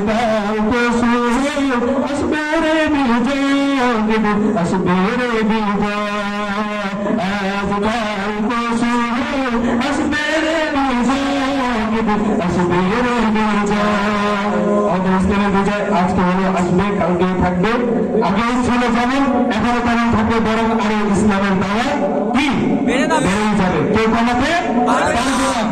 أزكى القصور أصبر بجاه أصبر بجاه أزكى القصور أصبر بجاه أصبر بجاه আমাদের ইসলামের বিজয় আজকে হলো আসবে কালকে থাকবে আগেও ছিল যেমন এখনো তেমন থাকবে বরং আরো ইসলামের দাওয়া কি বেড়ে যাবে কেউ কমাতে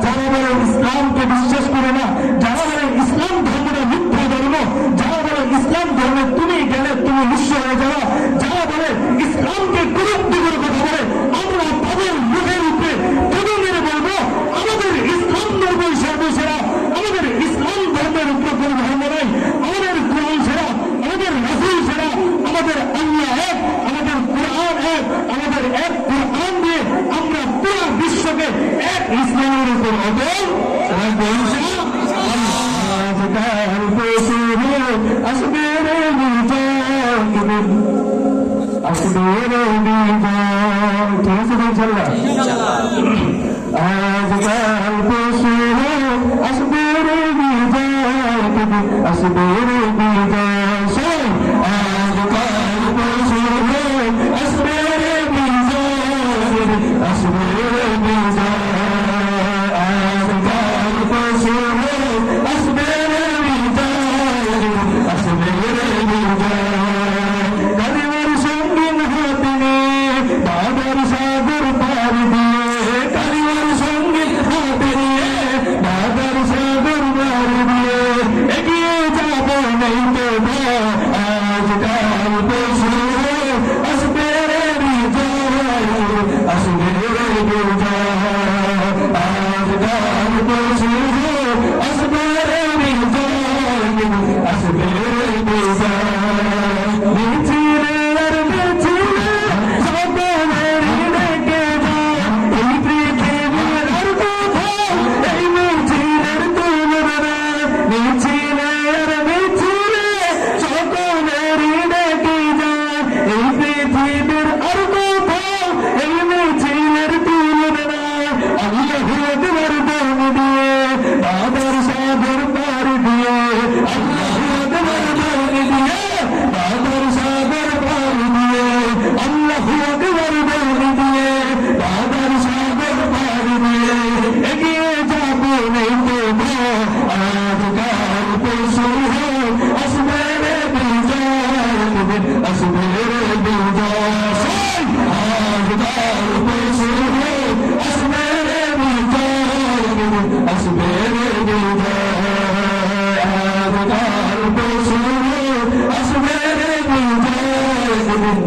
যারা বলে ইসলামকে বিশ্বাস করে না যারা বলে ইসলাম ধর্মটা মিথ্যা ধর্ম যারা বলে ইসলাম ধর্মে তুমি গেলে তুমি নিঃস্ব হয়ে যাওয়া যারা বলে ইসলামকে গুরুত্ব করে কথা বলে আমরা তাদের মুখের উপরে তুলে মেরে বলবো আমাদের ইসলাম ধর্মই সর্বসেরা আমাদের ইসলাম ধর্মের উপর কোনো ধর্ম নাই আমাদের কোরআন সেরা আমাদের রাসূল সেরা আমাদের আল্লাহ এক আমাদের কোরআন এক আমাদের এক কোরআন দিয়ে আমরা পুরো বিশ্বকে এক ইসলামের উপর অটল রাখবো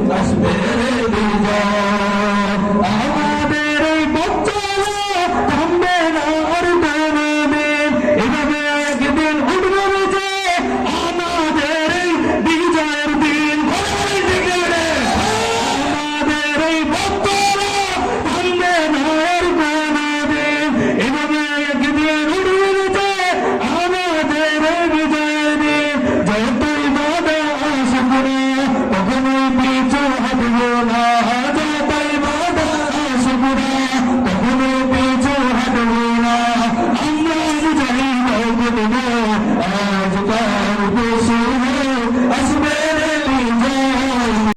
أصبر بجاه